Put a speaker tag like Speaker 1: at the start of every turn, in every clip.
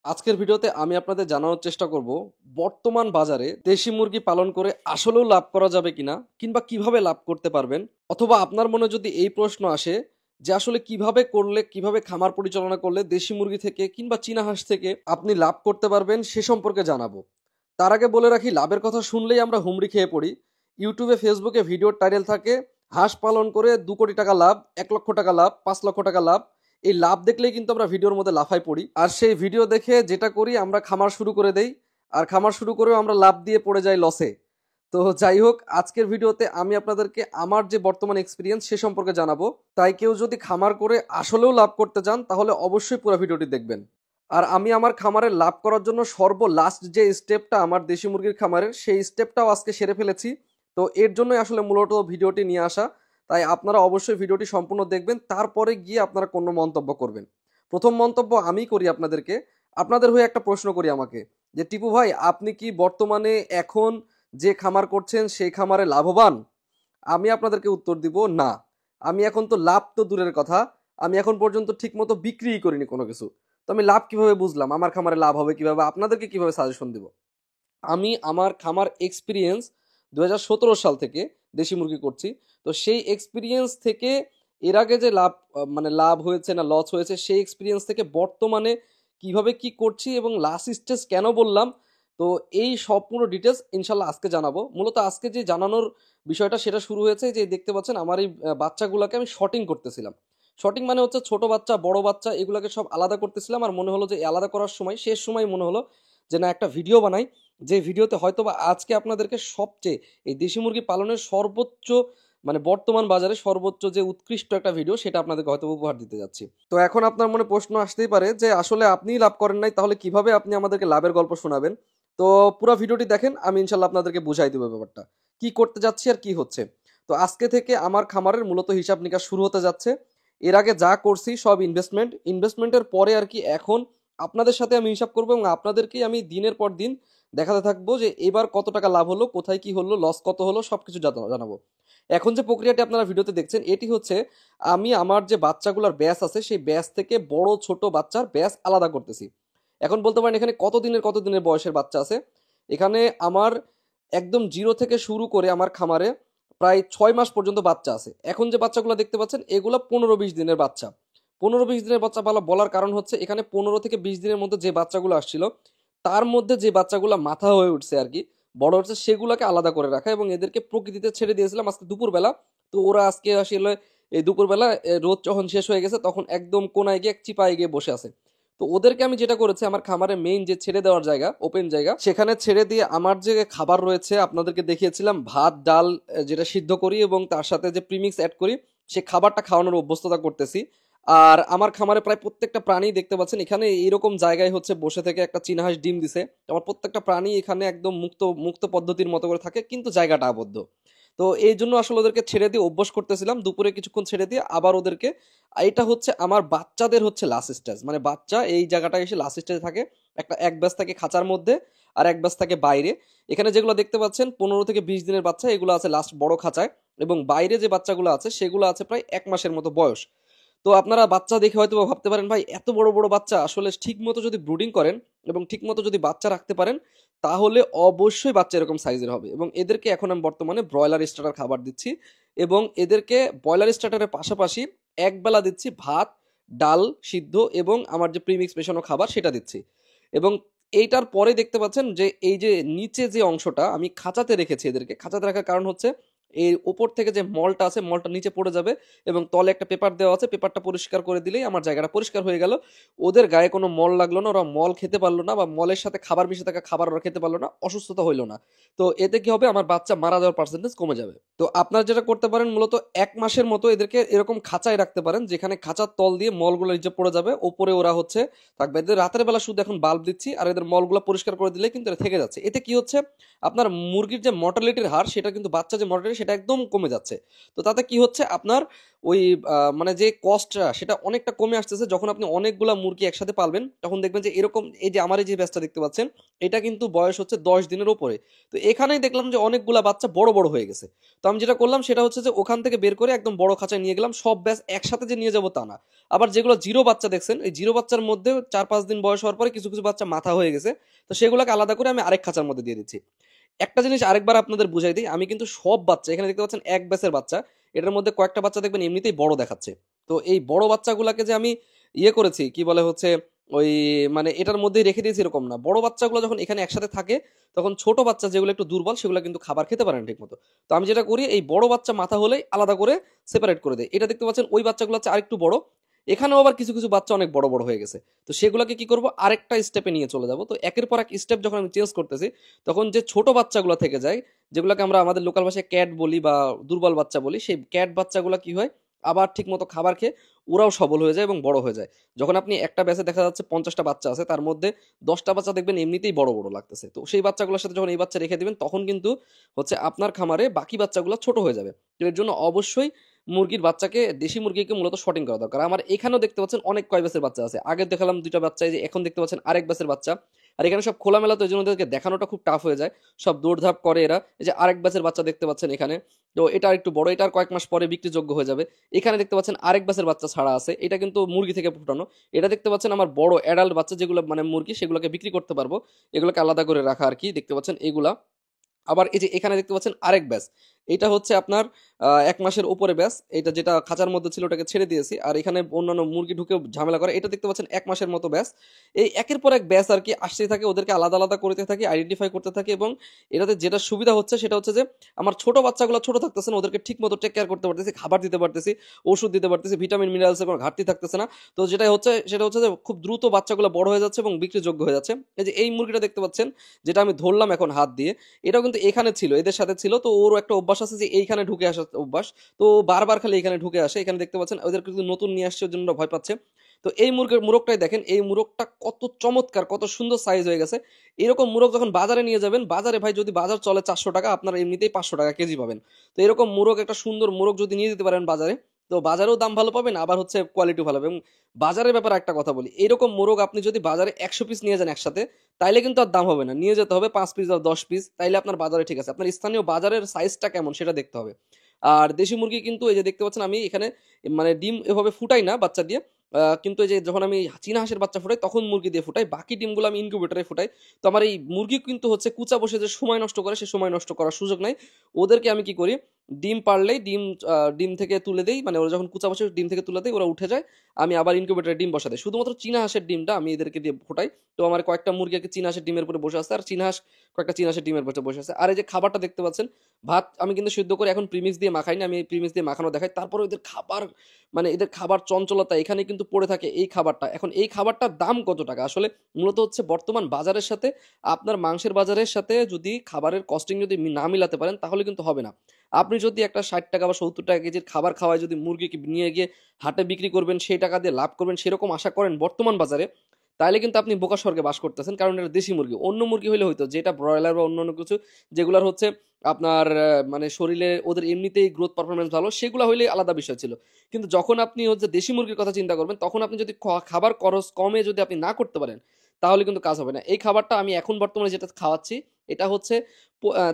Speaker 1: আজকের ভিডিওতে আমি আপনাদের জানানোর চেষ্টা করব বর্তমান বাজারে দেশি মুরগি পালন করে আসলেও লাভ করা যাবে কিনা কিংবা কিভাবে লাভ করতে পারবেন। অথবা আপনার মনে যদি এই প্রশ্ন আসে যে আসলে কিভাবে করলে কিভাবে খামার পরিচালনা করলে দেশি মুরগি থেকে কিংবা চীনা হাঁস থেকে আপনি লাভ করতে পারবেন সে সম্পর্কে জানাবো। তার আগে বলে রাখি, লাভের কথা শুনলেই আমরা হুমড়ি খেয়ে পড়ি। ইউটিউবে ফেসবুকে ভিডিওর টাইটেল থাকে হাঁস পালন করে 2 কোটি টাকা লাভ, 1 লক্ষ টাকা লাভ, 5 লক্ষ টাকা লাভ। এই লাভ দেখলেই কিন্তু আমরা ভিডিওর মধ্যে লাফাই পড়ি, আর সেই ভিডিও দেখে যেটা করি আমরা খামার শুরু করে দেই, আর খামার শুরু করেও আমরা লাভ দিয়ে পড়ে যাই লসে। তো যাই হোক, আজকের ভিডিওতে আমি আপনাদেরকে আমার যে বর্তমান এক্সপিরিয়েন্স সে সম্পর্কে জানাবো। তাই কেউ যদি খামার করে আসলেও লাভ করতে চান তাহলে অবশ্যই পুরো ভিডিওটি দেখবেন। আর আমি আমার খামারের লাভ করার জন্য লাস্ট যে স্টেপটা আমার দেশি মুরগির খামারের, সেই স্টেপটাও আজকে সেরে ফেলেছি। তো এর জন্যই আসলে মূলত ভিডিওটি নিয়ে আসা। তাই আপনারা অবশ্যই ভিডিওটি সম্পূর্ণ দেখবেন, তারপরে গিয়ে আপনারা কোনো মন্তব্য করবেন। প্রথম মন্তব্য আমি করি আপনাদেরকে, আপনাদের হয়ে একটা প্রশ্ন করি আমাকে, যে টিপু ভাই আপনি কি বর্তমানে এখন যে খামার করছেন সেই খামারে লাভবান? আমি আপনাদেরকে উত্তর দিব না। আমি এখন তো লাভ তো দূরের কথা, আমি এখন পর্যন্ত ঠিক মতো বিক্রিই করিনি কোনো কিছু। তো আমি লাভ কিভাবে বুঝলাম, আমার খামারে লাভ হবে কিভাবে, আপনাদেরকে কিভাবে সাজেশন দিব? আমি আমার খামার এক্সপিরিয়েন্স 2017 সাল থেকে দেশি মুরগি করছি। তো সেই এক্সপিরিয়েন্স থেকে এর আগে যে লাভ মানে লাভ হয়েছে না লস হয়েছে, সেই এক্সপিরিয়েন্স থেকে বর্তমানে কিভাবে কি করছি এবং লাস্ট স্টেজ কেন বললাম, তো এই সম্পূর্ণ ডিটেলস ইনশাল্লাহ আজকে জানাবো। মূলত আজকে যে জানানোর বিষয়টা সেটা শুরু হয়েছে, যে দেখতে পাচ্ছেন আমার এই বাচ্চাগুলোকে আমি শর্টিং করতেছিলাম। শর্টিং মানে হচ্ছে ছোট বাচ্চা বড় বাচ্চা এগুলোকে সব আলাদা করতেছিলাম। আর মনে হলো যে এই আলাদা করার সময় শেষ সময় মনে হলো যে না, একটা ভিডিও বানাই, যে ভিডিওতে হয়তোবা আজকে আপনাদেরকে সবচেয়ে এই দেশি মুরগি পালনের সর্বোচ্চ মানে বর্তমান বাজারে সর্বোচ্চ যে উৎকৃষ্ট একটা ভিডিও সেটা আপনাদেরকে হয়তো উপহার দিতে যাচ্ছি। তো এখন আপনার মনে প্রশ্ন আসতেই পারে যে আসলে আপনিই লাভ করেন নাই, তাহলে কিভাবে আপনি আমাদেরকে লাভের গল্প শোনাবেন? তো পুরো ভিডিওটি দেখেন, আমি ইনশাল্লাহ আপনাদেরকে বুঝাই দেবো ব্যাপারটা কি করতে যাচ্ছি আর কি হচ্ছে। তো আজকে থেকে আমার খামারের মূলত হিসাব নিকাশ শুরু হতে যাচ্ছে। এর আগে যা করছি সব ইনভেস্টমেন্টের পরে আর কি এখন আপনাদের সাথে আমি হিসাব করবো এবং আপনাদেরকেই আমি দিনের পর দিন দেখাতে থাকবো যে এবার কত টাকা লাভ হলো, কোথায় কি হলো, লস কত হলো, সবকিছু জানাবো। এখন যে প্রক্রিয়াটি আপনারা ভিডিওতে দেখছেন এটি হচ্ছে আমি আমার যে বাচ্চাগুলোর ব্যাচ আছে সেই ব্যাচ থেকে বড় ছোট বাচ্চার ব্যাচ আলাদা করতেছি। এখন বলতে পারেন এখানে কত দিনের বয়সের বাচ্চা আছে। এখানে আমার একদম জিরো থেকে শুরু করে আমার খামারে প্রায় 6 মাস পর্যন্ত বাচ্চা আছে। এখন যে বাচ্চাগুলো দেখতে পাচ্ছেন এগুলো 15-20 দিনের বাচ্চা। 15-20 দিনের বাচ্চা বলার কারণ হচ্ছে এখানে 15 থেকে 20 দিনের মধ্যে যে বাচ্চাগুলো আসছিল তার মধ্যে যে বাচ্চাগুলো মাথা হয়ে উঠছে আর কি, বড় হচ্ছে, সেগুলোকে আলাদা করে রাখা এবং এদেরকে প্রকৃতিতে ছেড়ে দিয়েছিলাম আজকে দুপুরবেলা। তো ওরা আজকে আসলে এই দুপুরবেলা রোদ যখন শেষ হয়ে গেছে তখন একদম কোনায় গিয়ে চিপায় গিয়ে বসে আছে। তো ওদেরকে আমি যেটা করেছি, আমার খামারে মেইন যে ছেড়ে দেওয়ার জায়গা, ওপেন জায়গা, সেখানে ছেড়ে দিয়ে আমার যে খাবার রয়েছে আপনাদেরকে দেখিয়েছিলাম ভাত ডাল যেটা সিদ্ধ করি এবং তার সাথে যে প্রিমিক্স অ্যাড করি, সে খাবারটা খাওয়ানোর অভ্যস্ততা করতেছি। আর আমার খামারে প্রায় প্রত্যেকটা প্রাণী দেখতে পাচ্ছেন এখানে এইরকম জায়গায় হচ্ছে বসে থেকে একটা চীনা হাঁস ডিম দিছে। আমার প্রত্যেকটা প্রাণী এখানে একদম মুক্ত মুক্ত পদ্ধতির মতো করে থাকে, কিন্তু জায়গাটা আবদ্ধ। তো এই জন্য আসলে ওদেরকে ছেড়ে দিয়ে অভ্যাস করতেছিলাম, দুপুরে কিছুক্ষণ ছেড়ে দিয়ে আবার ওদেরকে। এটা হচ্ছে আমার বাচ্চাদের হচ্ছে লাস্ট স্টেজ, মানে বাচ্চা এই জায়গাটায় এসে লাস্ট স্টেজে থাকে। এক ব্যাচ থাকে খাঁচার মধ্যে আর এক ব্যাচ থাকে বাইরে। এখানে যেগুলো দেখতে পাচ্ছেন 15 থেকে 20 দিনের বাচ্চা, এগুলো আছে লাস্ট বড় খাঁচায়, এবং বাইরে যে বাচ্চাগুলো আছে সেগুলো আছে প্রায় 1 মাসের মতো বয়স। তো আপনারা বাচ্চা দেখে হয়তো ভাবতে পারেন ভাই এত বড় বড় বাচ্চা, আসলে ঠিক মতো যদি ব্রুডিং করেন এবং ঠিক মতো যদি বাচ্চা রাখতে পারেন তাহলে অবশ্যই বাচ্চা এরকম সাইজের হবে। এবং এদেরকে এখন আমি বর্তমানে ব্রয়লার স্টার্টার খাবার দিচ্ছি এবং এদেরকে ব্রয়লার স্টার্টারের পাশাপাশি একবেলা দিচ্ছি ভাত ডাল সিদ্ধ এবং আমার যে প্রিমিক্স মেশানো খাবার সেটা দিচ্ছি। এবং এইটার পরে দেখতে পাচ্ছেন যে এই যে নিচে যে অংশটা আমি খাঁচাতে রেখেছি, এদেরকে খাঁচাতে রাখার কারণ হচ্ছে এই উপর থেকে যে মলটা আছে মলটা নিচে পড়ে যাবে এবং তলে একটা পেপার দেওয়া আছে, পেপারটা পরিষ্কার করে দিলেই আমার জায়গাটা পরিষ্কার হয়ে গেল। ওদের গায়ে কোনো মল লাগলো না, ওরা মল খেতে পারলো না, বা মলের সাথে খাবার মিশে থাকা খাবার ওরা খেতে পারলো না, অসুস্থতা হইলো না। তো এতে কি হবে, আমার বাচ্চা মারা যাওয়ার পার্সেন্টেজ কমে যাবে। তো আপনারা যেটা করতে পারেন মূলত 1 মাসের মতো এদেরকে এরকম খাঁচায় রাখতে পারেন, যেখানে খাঁচার তল দিয়ে মলগুলো নিচে পড়ে যাবে, ওপরে ওরা হচ্ছে থাকবে। এদের রাতের বেলা শুধু এখন বাল্ব দিচ্ছি আর এদের মলগুলো পরিষ্কার করে দিলে কিন্তু এটা থেকে যাচ্ছে। এতে কি হচ্ছে, আপনার মুরগির যে মর্টালিটির হার সেটা কিন্তু বাচ্চা যে মর্টালিটি সেটা একদম কমে যাচ্ছে। তো তাতে কি হচ্ছে আপনার ওই মানে যে কস্টটা সেটা অনেকটা কমে আসতেছে। যখন আপনি অনেকগুলা মুরগি একসাথে পালবেন তখন দেখবেন যে এরকম এই যে আমার এই যে ব্যাচটা দেখতে পাচ্ছেন এটা কিন্তু বয়স হচ্ছে 10 দিনের উপরে। তো এখানেই দেখলাম যে অনেকগুলা বাচ্চা বড় বড় হয়ে গেছে। তো আমি যেটা করলাম সেটা হচ্ছে যে ওখান থেকে বের করে একদম বড় খাঁচায় নিয়ে গেলাম। সব ব্যাচ একসাথে যে নিয়ে যাবো তা না। আবার যেগুলো জিরো বাচ্চা দেখছেন এই জিরো বাচ্চার মধ্যে 4-5 দিন বয়স হওয়ার পরে কিছু কিছু বাচ্চা মাথা হয়ে গেছে। তো সেগুলোকে আলাদা করে আমি আরেক খাঁচার মধ্যে দিয়ে দিচ্ছি। একটা জিনিস আরেকবার আপনাদের বুঝাই দিই, আমি কিন্তু সব বাচ্চা এখানে দেখতে পাচ্ছেন এক ব্যাচের বাচ্চা, এটার মধ্যে কয়েকটা বাচ্চা দেখবেন এমনিতেই বড় দেখাচ্ছে। তো এই বড় বাচ্চাগুলোকে যে আমি ইয়ে করেছি কি বলে হচ্ছে ওই মানে এটার মধ্যেই রেখে দিয়েছি এরকম না। বড় বাচ্চাগুলো যখন এখানে একসাথে থাকে তখন ছোট বাচ্চা যেগুলো একটু দুর্বল সেগুলো কিন্তু খাবার খেতে পারে না ঠিক মতো। তো আমি যেটা করি এই বড় বাচ্চা মাথা হলেই আলাদা করে সেপারেট করে দেয়। এটা দেখতে পাচ্ছেন ওই বাচ্চাগুলো হচ্ছে আরেকটু বড়, এখানেও আবার কিছু কিছু বাচ্চা অনেক বড় বড় হয়ে গেছে। তো সেগুলোকে কি করব আরেকটা স্টেপে নিয়ে চলে যাব। তো একের পর এক স্টেপ যখন আমি চেঞ্জ করতেছি তখন যে ছোট বাচ্চাগুলো থেকে যায় যেগুলোকে আমরা আমাদের লোকাল ভাষায় ক্যাট বলি বা দুর্বল বাচ্চা বলি, সেই ক্যাট বাচ্চাগুলো কি হয় আবার ঠিক মতো খাবার খেয়ে ওরাও সবল হয়ে যায় এবং বড় হয়ে যায়। যখন আপনি একটা ব্যাচে দেখা যাচ্ছে 50টা বাচ্চা আছে তার মধ্যে 10টা বাচ্চা দেখবেন এমনিতেই বড় বড় লাগতেছে। তো সেই বাচ্চাগুলোর সাথে যখন এই বাচ্চা রেখে দিবেন তখন কিন্তু হচ্ছে আপনার খামারে বাকি বাচ্চাগুলো ছোট হয়ে যাবে। তো এর জন্য অবশ্যই মুরগির বাচ্চাকে দেশি মুরগিকে মূলত শর্টিং করা দরকার। আমার এখানেও দেখতে পাচ্ছেন অনেক কয় ব্যাচের বাচ্চা আছে। আগে দেখালাম 2টা বাচ্চা, এই যে এখন দেখতে পাচ্ছেন আরেক ব্যাচের বাচ্চা। আর এখানে সব খোলামেলা তো এজন্য ওদেরকে দেখানোটা খুব টাফ হয়ে যায়। সব দৌড়ধাপ করে এরা। এই যে আরেক ব্যাচের বাচ্চা দেখতে পাচ্ছেন এখানে। তো এটা আরেকটু বড়, এটা আর কয়েক মাস পরে বিক্রিযোগ্য হয়ে যাবে। এখানে দেখতে পাচ্ছেন আরেক ব্যাচের বাচ্চা ছাড়া আছে। এটা কিন্তু মুরগি থেকে ফুটানো। এটা দেখতে পাচ্ছেন আমার বড় অ্যাডাল্ট বাচ্চা যেগুলো মানে মুরগি সেগুলোকে বিক্রি করতে পারবো। এগুলোকে আলাদা করে রাখা আরকি। দেখতে পাচ্ছেন এগুলা। আবার এই যে এখানে দেখতে পাচ্ছেন আরেক ব্যাচ, এটা হচ্ছে আপনার 1 মাসের উপরে ব্যাচ। এটা যেটা খাঁচার মধ্যে ছিল ওটাকে ছেড়ে দিয়েছি। আর এখানে অন্যান্য মুরগি ঢুকেও ঝামেলা করে, এটা দেখতে পাচ্ছেন 1 মাসের মতো ব্যাচ। এই একের পর এক ব্যাচ আর কি আসতেই থাকে, ওদেরকে আলাদা আলাদা করতে থাকি, আইডেন্টিফাই করতে থাকি। এবং এটাতে যেটা সুবিধা হচ্ছে সেটা হচ্ছে যে আমার ছোট বাচ্চাগুলো ছোট থাকতেছে না, ওদেরকে ঠিক মতো টেক কেয়ার করতে পারতেছি, খাবার দিতে পারতেছি, ওষুধ দিতে পারতেছি, ভিটামিন মিনারেলসের কোনো ঘাটতি থাকতেছে না। তো যেটা হচ্ছে সেটা হচ্ছে যে খুব দ্রুত বাচ্চাগুলো বড় হয়ে যাচ্ছে এবং বিক্রিযোগ্য হয়ে যাচ্ছে। এই যে এই মুরগিটা দেখতে পাচ্ছেন যেটা আমি ধরলাম এখন হাত দিয়ে, এটাও কিন্তু এখানে ছিল, এদের সাথে ছিল। তো ওরও একটা অভ্যাস আছে যে এইখানে ঢুকে আসার অভ্যাস। তো ও বারবার খালি এখানে ঢুকে আসে। এখানে দেখতে পাচ্ছেন ওদের কিন্তু নতুন নিয়ে আসছে ওর জন্য ওরা ভয় পাচ্ছে। তো এই মুরগটাই দেখেন, এই মুরগটা কত চমৎকার, কত সুন্দর সাইজ হয়ে গেছে। এরকম মুরগ যখন বাজারে নিয়ে যাবেন, বাজারে ভাই যদি বাজার চলে 400 টাকা, আপনারা এমনিতেই 500 টাকা কেজি পাবেন। তো এরকম মুরগ, একটা সুন্দর মুরগ যদি নিয়ে যেতে পারেন বাজারে, তো বাজারেও দাম ভালো পাবেন, আবার হচ্ছে কোয়ালিটিও ভালো হবে। এবং বাজারের ব্যাপারে একটা কথা বলি, এরকম মোরগ আপনি যদি বাজারে 100 পিস নিয়ে যান একসাথে, তাইলে কিন্তু আর দাম হবে না। নিয়ে যেতে হবে 5 পিস বা 10 পিস, তাইলে আপনার বাজারে ঠিক আছে। আপনার স্থানীয় বাজারের সাইজটা কেমন সেটা দেখতে হবে। আর দেশি মুরগি কিন্তু এই যে দেখতে পাচ্ছেন আমি এখানে মানে ডিম এভাবে ফুটাই না বাচ্চা দিয়ে। কিন্তু এই যে যখন আমি চীনা হাঁসের বাচ্চা ফুটাই তখন মুরগি দিয়ে ফুটাই, বাকি ডিমগুলো আমি ইনকিউবেটরে ফুটাই। তো আমার এই মুরগি কিন্তু হচ্ছে কুচা বসে যে সময় নষ্ট করে, সে সময় নষ্ট করার সুযোগ নাই। ওদেরকে আমি কি করি, ডিম পারলেই ডিম থেকে তুলে দেই, মানে ওরা যখন কুচা বসে ডিম থেকে তুলে দেই, ওরা উঠে যায়, আমি আবার ইনকিউবেটরে ডিম বসা দেই। শুধুমাত্র চীনা হাঁসের ডিমটা আমি এদেরকে দিয়ে ফোটাই। তো আমার কয়েকটা মুরগি আর কি চীনা হাঁসের ডিমের উপরে বসে আছে, আর চীনা হাঁস কয়েকটা চীনা হাঁসের ডিমের উপরে বসে আছে। আর এই যে খাবারটা দেখতে পাচ্ছেন, ভাত আমি কিন্তু সিদ্ধ করে এখন প্রিমিক্স দিয়ে মাখাই না, আমি এই প্রিমিক্স দিয়ে মাখানো দেখাই। তারপরে এদের খাবার, মানে এদের খাবার চঞ্চলতা এখানে কিন্তু পড়ে থাকে এই খাবারটা। এখন এই খাবারটার দাম কত টাকা আসলে, মূলত হচ্ছে বর্তমান বাজারের সাথে আপনার মাংসের বাজারের সাথে যদি খাবারের কস্টিং যদি না মিলাতে পারেন তাহলে কিন্তু হবে না। আপনি যদি একটা 60 টাকা বা 70 টাকা কেজির খাবার খাওয়ায় যদি মুরগিকে নিয়ে গিয়ে হাটে বিক্রি করবেন, সেই টাকা দিয়ে লাভ করবেন সেরকম আশা করেন বর্তমান বাজারে, তাহলে কিন্তু আপনি বোকা স্বর্গে বাস করতেছেন। কারণ এটা দেশি মুরগি। অন্য মুরগি হলে হয়তো, যেটা ব্রয়লার বা অন্যান্য কিছু যেগুলার হচ্ছে আপনার মানে শরীরে ওদের এমনিতেই গ্রোথ পারফরমেন্স ভালো, সেগুলো হইলে আলাদা বিষয় ছিল। কিন্তু যখন আপনি হচ্ছে দেশি মুরগির কথা চিন্তা করবেন তখন আপনি যদি খাবার খরচ কমে যদি আপনি না করতে পারেন তাহলে কিন্তু কাজ হবে না। এই খাবারটা আমি এখন বর্তমানে যেটা খাওয়াচ্ছি এটা হচ্ছে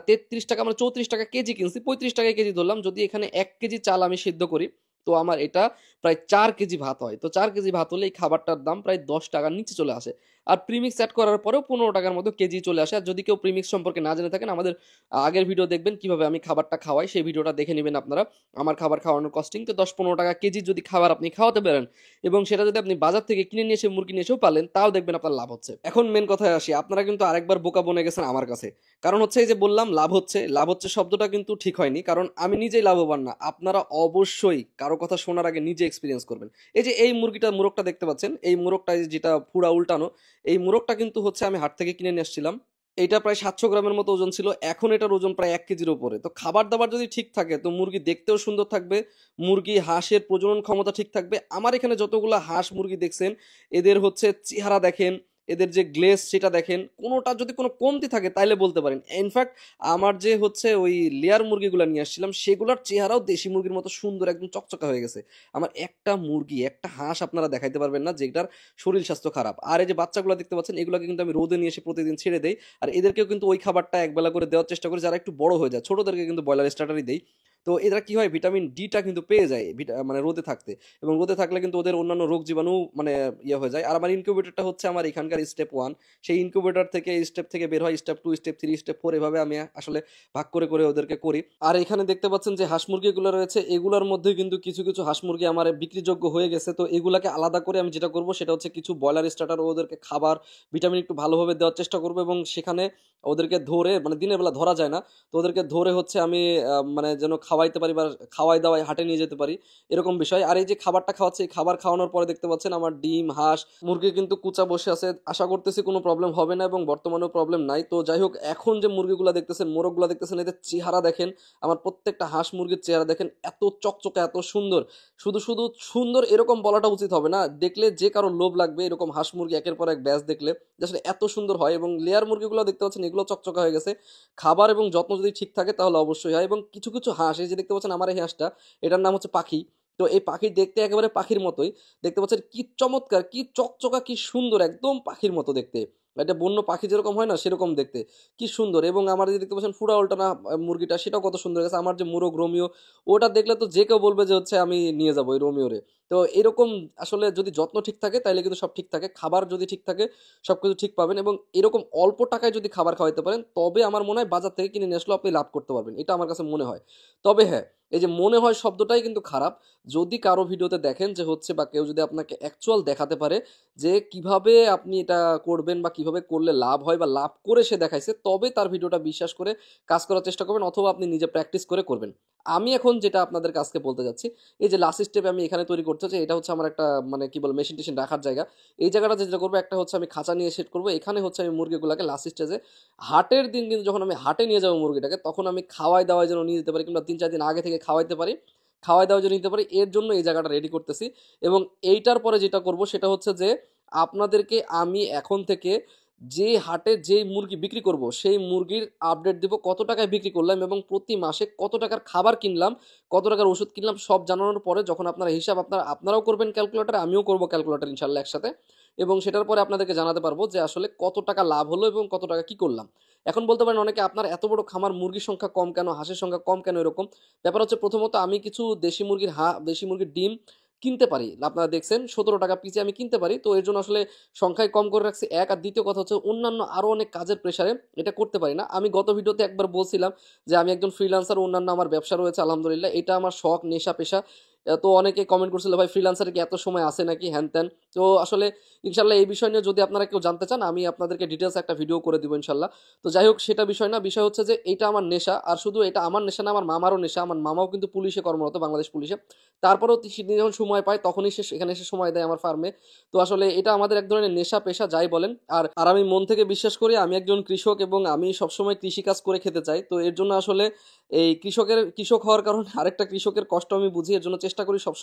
Speaker 1: 33 টাকা, মানে 34 টাকা কেজি কিনছি, 35 টাকায় কেজি ধরলাম। যদি এখানে 1 কেজি চাল আমি সিদ্ধ করি তো আমার এটা প্রায় 4 কেজি ভাত হয়। তো 4 কেজি ভাত হলে এই খাবারটার দাম প্রায় 10 টাকার নিচে চলে আসে। আর প্রিমিক্স অ্যাড করার পরেও 15 টাকার মতো কেজি চলে আসে। আর যদি কেউ প্রিমিক্স সম্পর্কে না জেনে থাকেন, আমাদের আগের ভিডিও দেখবেন কিভাবে আমি খাবারটা খাওয়াই, সেই ভিডিওটা দেখে নেবেন আপনারা। আমার খাবার খাওয়ানোর কস্টিং তো 10-15 টাকা কেজি যদি খাবার আপনি খাওয়াতে পারেন এবং সেটা যদি আপনি বাজার থেকে কিনে নিয়ে এসে মুরগি নিয়ে এসেও পালেন, তাও দেখবেন আপনার লাভ হচ্ছে। এখন মেন কথায় আসি, আপনারা কিন্তু আরেকবার বোকা বনে গেছেন আমার কাছে। কারণ হচ্ছে এই যে বললাম লাভ হচ্ছে শব্দটা কিন্তু ঠিক হয়নি, কারণ আমি নিজেই লাভবান না। আপনারা অবশ্যই কারো কথা শোনার আগে নিজে এক্সপিরিয়েন্স করবেন। এই যে এই মুরগটা দেখতে পাচ্ছেন, এই মুরগটা যেটা পুরা উল্টানো, এই মুরগটা কিন্তু হচ্ছে আমি হাট থেকে কিনে নিয়ে আসছিলাম। এইটা প্রায় 700 গ্রামের মতো ওজন ছিল, এখন এটার ওজন প্রায় 1 কেজির উপরে। তো খাবার দাবার যদি ঠিক থাকে তো মুরগি দেখতেও সুন্দর থাকবে, মুরগি হাঁসের প্রজনন ক্ষমতা ঠিক থাকবে। আমার এখানে যতগুলো হাঁস মুরগি দেখছেন এদের হচ্ছে চেহারা দেখেন, এদের যে গ্লেজ সেটা দেখেন, কোনোটা যদি কোনো কমতি থাকে তাইলে বলতে পারেন। ইনফ্যাক্ট আমার যে হচ্ছে ওই লেয়ার মুরগিগুলো নিয়ে আসছিলাম সেগুলোর চেহারাও দেশি মুরগির মতো সুন্দর একদম চকচকা হয়ে গেছে। আমার একটা মুরগি, একটা হাঁস আপনারা দেখাইতে পারবেন না যেটার শরীর স্বাস্থ্য খারাপ। আর এই যে বাচ্চাগুলো দেখতে পাচ্ছেন এগুলোকে কিন্তু আমি রোদে নিয়ে এসে প্রতিদিন ছেড়ে দেই। আর এদেরকেও কিন্তু ওই খাবারটা একবেলা করে দেওয়ার চেষ্টা করি, যারা একটু বড় হয়ে যায়। ছোটদেরকে কিন্তু ব্রয়লার স্টার্টারই দেই। তো এরা কি হয়, ভিটামিন ডিটা কিন্তু পেয়ে যায় মানে রোদে থাকতে, এবং রোদে থাকলে কিন্তু ওদের অন্যান্য রোগ জীবাণু মানে ইয়ে হয়ে যায়। আর আমার ইনকিউবেটরটা হচ্ছে আমার এখানকার স্টেপ 1। সেই ইনকিউবেটর থেকে স্টেপ থেকে বের হয় স্টেপ 2, স্টেপ 3, স্টেপ 4, এভাবে আমি আসলে ভাগ করে করে ওদেরকে করি। আর এখানে দেখতে পাচ্ছেন যে হাঁস মুরগিগুলো রয়েছে, এগুলোর মধ্যে কিন্তু কিছু কিছু হাঁস মুরগি আমার বিক্রিযোগ্য হয়ে গেছে। তো এগুলাকে আলাদা করে আমি যেটা করব সেটা হচ্ছে কিছু ব্রয়লার স্টার্টার ওদেরকে খাবার ভিটামিন একটু ভালোভাবে দেওয়ার চেষ্টা করব, এবং সেখানে ওদেরকে ধরে, মানে দিনের বেলা ধরা যায় না, তো ওদেরকে ধরে হচ্ছে আমি মানে যেন খাওয়াইতে পারি বা খাওয়াই দাওয়াই হাটে নিয়ে যেতে পারি, এরকম বিষয়। আর এই যে খাবারটা খাওয়াচ্ছে, এই খাবার খাওয়ানোর পরে দেখতে পাচ্ছেন আমার ডিম, হাঁস মুরগি কিন্তু কুচা বসে আছে। আশা করতেছি কোনো প্রবলেম হবে না, এবং বর্তমানেও প্রবলেম নাই। তো যাই হোক, এখন যে মুরগিগুলো দেখতেছেন, মোরগগুলো দেখতেছেন, এদের চেহারা দেখেন, আমার প্রত্যেকটা হাঁস মুরগির চেহারা দেখেন, এত চকচকে, এত সুন্দর। শুধু শুধু সুন্দর এরকম বলাটা উচিত হবে না, দেখলে যে কারো লোভ লাগবে এরকম হাঁস মুরগি একের পর এক ব্যাচ দেখলে, যে আসলে এত সুন্দর হয়। এবং লেয়ার মুরগিগুলো দেখতে পাচ্ছেন, এগুলো চকচকা হয়ে গেছে। খাবার এবং যত্ন যদি ঠিক থাকে তাহলে অবশ্যই হয়। এবং কিছু কিছু হাঁস, এই যে দেখতে পাচ্ছেন আমার এই হাঁসটা, এটার নাম হচ্ছে পাখি। তো এই পাখি দেখতে একেবারে পাখির মতোই, দেখতে পাচ্ছেন কি চমৎকার, কি চকচকা, কি সুন্দর, একদম পাখির মতো দেখতে। এটা বন্য পাখি যেরকম হয় না সেরকম দেখতে, কি সুন্দর। এবং আমার যে দেখতে পাচ্ছেন ফুরা উল্টানা মুরগিটা, সেটাও কত সুন্দর গেছে। আমার যে মুরগ রোমিও, ওটা দেখলে তো যে কেউ বলবে যে হচ্ছে আমি নিয়ে যাবো ওই রোমিওরে। তো এরকম আসলে যদি যত্ন ঠিক থাকে তাহলে কিন্তু সব ঠিক থাকে, খাবার যদি ঠিক থাকে সবকিছু ঠিক পাবেন। এবং এরকম অল্প টাকায় যদি খাবার খাওয়াইতে পারেন তবে আমার মনে হয় বাজার থেকে কিনে নিয়ে আসলেও আপনি লাভ করতে পারবেন, এটা আমার কাছে মনে হয়। তবে হ্যাঁ, এই যে মনে হয় শব্দটাই কিন্তু খারাপ। যদি কারো ভিডিওতে দেখেন যে হচ্ছে, বা কেউ যদি আপনাকে অ্যাকচুয়াল দেখাতে পারে যে কিভাবে আপনি এটা করবেন বা কিভাবে করলে লাভ হয়, বা লাভ করে সে দেখাইছে, তবে তার ভিডিওটা বিশ্বাস করে কাজ করার চেষ্টা করবেন, অথবা আপনি নিজে প্র্যাকটিস করে করবেন। আমি এখন যেটা আপনাদের কাছকে বলতে যাচ্ছি, এই যে লাস্ট স্টেপে আমি এখানে তৈরি করতে চাই, এটা হচ্ছে আমার একটা মানে কি বল মেশিন টেশিন রাখার জায়গা। এই জায়গাটা যেটা করবো, একটা হচ্ছে আমি খাঁচা নিয়ে সেট করবো, এখানে হচ্ছে আমি মুরগিগুলোকে লাস্ট স্টেজে হাটের দিন কিন্তু যখন আমি হাটে নিয়ে যাবো মুরগিটাকে, তখন আমি খাওয়াই দাওয়াই যেন নিয়ে যেতে পারি, কিংবা 3-4 দিন আগে থেকে খাওয়াইতে পারি, খাওয়াই দাওয়াই যেন নিতে পারি, এর জন্য এই জায়গাটা রেডি করতেছি। এবং এইটার পরে যেটা করব সেটা হচ্ছে যে আপনাদেরকে আমি এখন থেকে যে হাটে যেই মুরগি বিক্রি করব সেই মুরগির আপডেট দেব, কত টাকায় বিক্রি করলাম এবং প্রতি মাসে কত টাকার খাবার কিনলাম, কত টাকার ওষুধ কিনলাম, সব জানানোর পরে যখন আপনারা হিসাব আপনারাও করবেন ক্যালকুলেটার, আমিও করব ক্যালকুলেটার ইনশাল্লাহ একসাথে। এবং সেটার পরে আপনাদেরকে জানাতে পারবো যে আসলে কত টাকা লাভ হলো এবং কত টাকা কি করলাম। এখন বলতে পারেন অনেকে, আপনার এত বড় খামার, মুরগির সংখ্যা কম কেন, হাঁসের সংখ্যা কম কেন, এরকম ব্যাপার হচ্ছে, প্রথমত আমি কিছু দেশি মুরগির ডিম কিনতে পারি, আপনারা দেখছেন 17 টাকা পিসে আমি কিনতে পারি। তো এর জন্য আসলে সংখ্যায় কম করে রাখছি, এক। আর দ্বিতীয় কথা হচ্ছে অন্যান্য আরও অনেক কাজের প্রেশারে এটা করতে পারি না। আমি গত ভিডিওতে একবার বলছিলাম যে আমি একজন ফ্রিল্যান্সার, অন্যান্য আমার ব্যবসা রয়েছে আলহামদুলিল্লাহ, এটা আমার শখ, নেশা, পেশা। তো অনেকে কমেন্ট করছিল, ভাই ফ্রিল্যান্সারে কি এত সময় আসে নাকি, হ্যান ত্যান। তো আসলে ইনশাল্লাহ এই বিষয় নিয়ে যদি আপনারা কেউ জানতে চান, আমি আপনাদেরকে ডিটেলস একটা ভিডিও করে দিব ইনশাল্লাহ। তো যাই হোক, সেটা বিষয় না, বিষয় হচ্ছে যে এটা আমার নেশা। আর শুধু এটা আমার নেশা না, আমার মামারও নেশা। আমার মামাও কিন্তু পুলিশে কর্মরত, বাংলাদেশ পুলিশে। তারপরেও তিনি যখন সময় পায় তখনই সে এখানে এসে সময় দেয় আমার ফার্মে। তো আসলে এটা আমাদের এক ধরনের নেশা, পেশা যাই বলেন। আর আর আমি মন থেকে বিশ্বাস করি, আমি একজন কৃষক এবং আমি সবসময় কৃষিকাজ করে খেতে চাই। তো এর জন্য আসলে এই কৃষক হওয়ার কারণে আরেকটা কৃষকের কষ্ট আমি বুঝি, এর জন্য চেষ্টা করি সব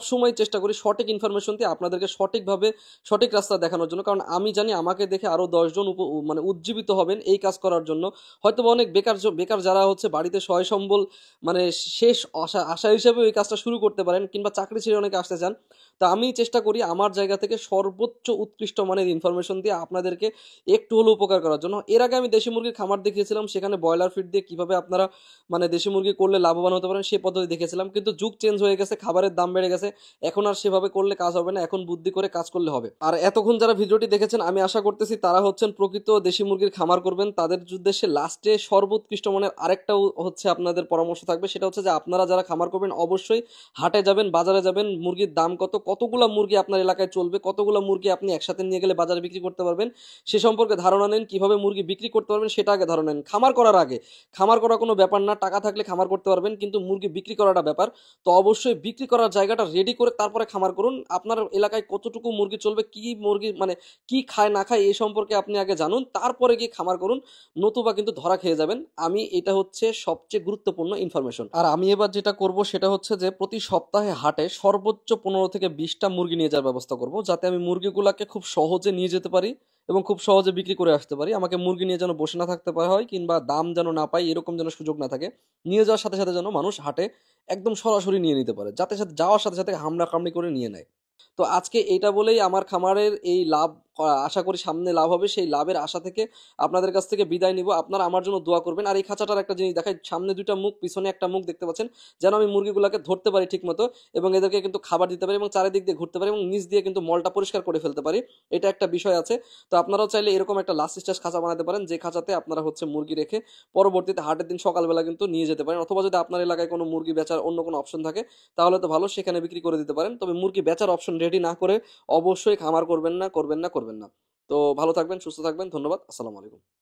Speaker 1: সময় চেষ্টা করি সঠিক ইনফরমেশন দিয়ে আপনাদেরকে সঠিকভাবে সঠিক রাস্তা দেখানোর জন্য। কারণ আমি জানি আমাকে দেখে আরও 10 জন মানে উজ্জীবিত হবেন এই কাজ করার জন্য। হয়তো অনেক বেকার যারা হচ্ছে বাড়িতে সয় সম্বল মানে শেষ আশা হিসেবে ওই কাজটা শুরু করতে পারেন, কিংবা চাকরি ছেড়ে অনেকে আসতে চান। তা আমি চেষ্টা করি আমার জায়গা থেকে সর্বোচ্চ উৎকৃষ্ট মানের ইনফরমেশন দিয়ে আপনাদেরকে একটু হলেও উপকার করার জন্য। এর আগে আমি দেশি মুরগির খামার দেখিয়েছিলাম, সেখানে ব্রয়লার ফিড দিয়ে কিভাবে আপনারা মানে দেশি মুরগি করলে লাভবান হতে পারেন সেই পদ্ধতি দেখেছিলাম। কিন্তু যুগ চেঞ্জ হয়ে গেছে, খাবারের দাম বেড়ে গেছে, এখন আর সেভাবে করলে কাজ হবে না, এখন বুদ্ধি করে কাজ করলে হবে। আর এতক্ষণ যারা ভিডিওটি দেখেছেন, আমি আশা করতেছি তারা হচ্ছেন প্রকৃত দেশি মুরগির খামার করবেন। তাদের উদ্দেশ্যে লাস্টে সর্বোৎকৃষ্ট মানের আরেকটা হচ্ছে আপনাদের পরামর্শ থাকবে, সেটা হচ্ছে যে আপনারা যারা খামার করবেন অবশ্যই হাটে যাবেন, বাজারে যাবেন, মুরগির দাম কতগুলা মুরগি আপনার এলাকায় চলবে, কতগুলা মুরগি আপনি একসাথে নিয়ে গেলে বাজারে বিক্রি করতে পারবেন সে সম্পর্কে ধারণা নেন। কিভাবে মুরগি বিক্রি করতে পারবেন সেটা আগে ধারণা নেন খামার করার আগে। খামার করা কোনো ব্যাপার না, টাকা থাকলে খামার করতে পারবেন, কিন্তু মুরগি বিক্রি করাটা ব্যাপার। তো অবশ্যই বিক্রি করার জায়গাটা রেডি করে তারপরে খামার করুন। আপনার এলাকায় কতটুকু মুরগি চলবে, কি মুরগি মানে কি খায় না খায় এই সম্পর্কে আপনি আগে জানুন, তারপরে গিয়ে খামার করুন, নতুবা কিন্তু ধরা খেয়ে যাবেন। এটা হচ্ছে সবচেয়ে গুরুত্বপূর্ণ ইনফরমেশন। আর আমি এবার যেটা করব সেটা হচ্ছে যে প্রতি সপ্তাহে হাটে সর্বোচ্চ 15 থেকে 20টা মুরগি নিয়ে যাওয়ার ব্যবস্থা করব, যাতে আমি মুরগিগুলাকে খুব সহজে নিয়ে যেতে পারি এবং খুব সহজে বিক্রি করে আসতে পারি। আমাকে মুরগি নিয়ে যেন বসে না থাকতে হয়, কিংবা দাম যেন না পাই, এরকম যেন সুযোগ না থাকে। নিয়ে যাওয়ার সাথে সাথে যেন মানুষ হাটে একদম সরাসরি নিয়ে নিতে পারে, যাতে সাথে যাওয়ার সাথে সাথে হামলা কামড়ি করে নিয়ে নেয়। তো আজকে এইটা বলেই আমার খামারের এই লাভ, আশা করি সামনে লাভ হবে, সেই লাভের আশা থেকে আপনাদের কাছ থেকে বিদায় নিব। আপনারা আমার জন্য দোয়া করবেন। আর এই খাঁচাটার একটা জিনিস দেখাই, সামনে 2টা মুখ, পিছনে একটা মুখ দেখতে পাচ্ছেন, যেন আমি মুরগিগুলোকে ধরতে পারি ঠিক মতো এবং এদেরকে কিন্তু খাবার দিতে পারি এবং চারিদিক দিয়ে ঘুরতে পারি এবং নিচ দিয়ে কিন্তু মলটা পরিষ্কার করে ফেলতে পারি। এটা একটা বিষয় আছে। তো আপনারাও চাইলে এরকম একটা লাস্ট স্টেজ খাঁচা বানাতে পারেন, যে খাঁচাতে আপনারা হচ্ছে মুরগি রেখে পরবর্তীতে হাটের দিন সকালবেলা কিন্তু নিয়ে যেতে পারেন। অথবা যদি আপনার এলাকায় কোনো মুরগি বেচার অন্য কোনো অপশন থাকে তাহলে তো ভালো, সেখানে বিক্রি করে দিতে পারেন। তবে মুরগি বেচার অপশন রেডি না করে অবশ্যই খামার করবেন না, করবেন না, করবেন না। তো ভালো থাকবেন, সুস্থ থাকবেন। ধন্যবাদ। আসসালামু আলাইকুম।